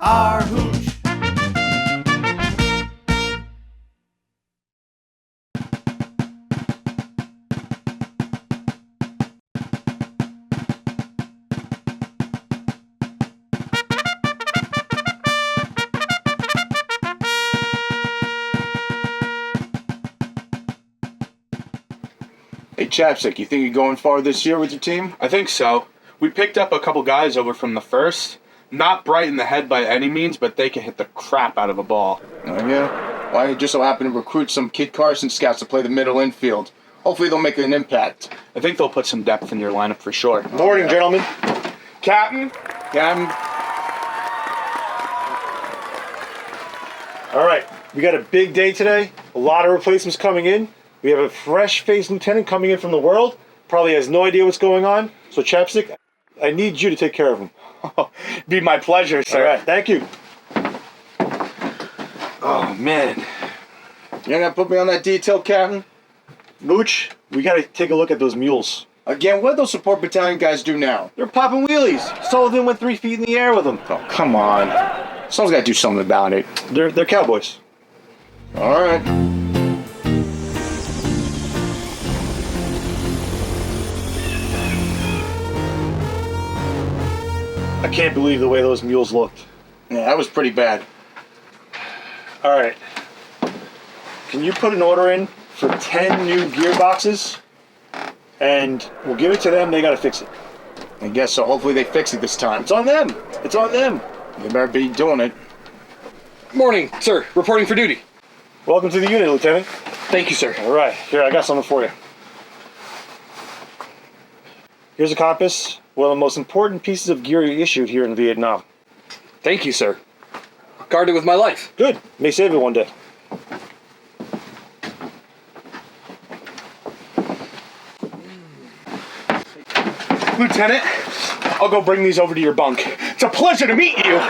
our Hooch. Hey, Chapstick, you think you're going far this year with your team? I think so. We picked up a couple guys over from the first. Not bright in the head by any means, but they can hit the crap out of a ball. Oh, yeah? Well, I just so happened to recruit some Kid Carson scouts to play the middle infield. Hopefully they'll make an impact. I think they'll put some depth in your lineup for sure. Morning, gentlemen. Captain? All right, we got a big day today. A lot of replacements coming in. We have a fresh-faced lieutenant coming in from the world. Probably has no idea what's going on. So, Chapstick, I need you to take care of him. Be my pleasure, sir. All right, thank you. Oh, man. You're gonna put me on that detail, Captain? Hooch, we got to take a look at those mules. Again, what do those support battalion guys do now? They're popping wheelies. Sullivan went 3 feet in the air with them. Oh, come on. Someone's gotta do something about it. They're cowboys. All right. I can't believe the way those mules looked. Yeah, that was pretty bad. All right. Can you put an order in for 10 new gearboxes? And we'll give it to them. They got to fix it. I guess so. Hopefully they fix it this time. It's on them. It's on them. They better be doing it. Morning, sir. Reporting for duty. Welcome to the unit, Lieutenant. Thank you, sir. All right. Here, I got something for you. Here's a compass. One of the most important pieces of gear you issued here in Vietnam. Thank you, sir. Guard it with my life. Good. May save it one day. Lieutenant, I'll go bring these over to your bunk. It's a pleasure to meet you.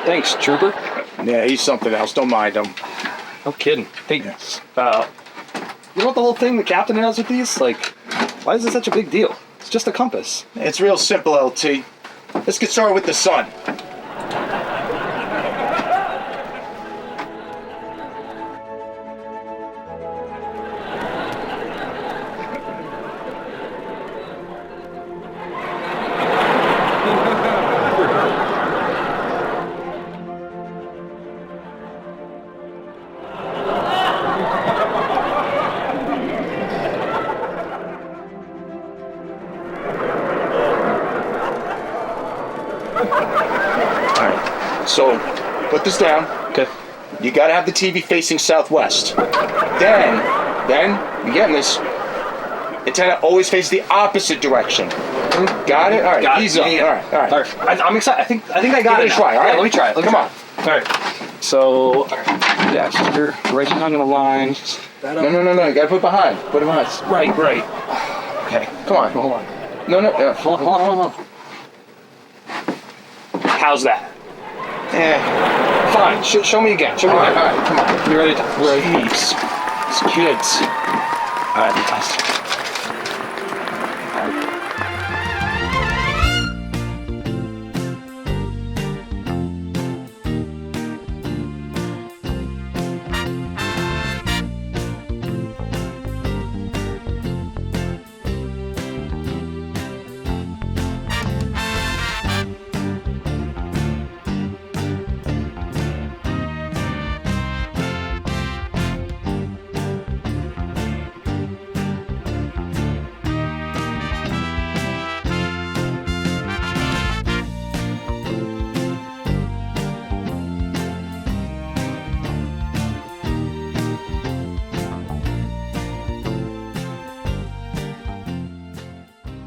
Thanks, trooper. Yeah, he's something else. Don't mind him. No kidding. Hey, you know what the whole thing the captain has with these? Like, why is it such a big deal? It's just a compass. It's real simple, LT. Let's get started with the sun. So, put this down. Okay. You gotta have the TV facing southwest. Then, you getting this? Antenna always face the opposite direction. Got it? All right, Got it. ease up. Yeah. All right. I'm excited. I think I got Give it. it a try, all right? Yeah, let me try it. Come on. All right. So, yeah, just you're right on the line. No. You gotta put it behind. Put it behind. Right. Okay, come on. Hold on. No. Yeah. Hold on. How's that? Fine. Show me again. Show me again. All right, come on. You ready? Jeez. These kids. All right, fantastic.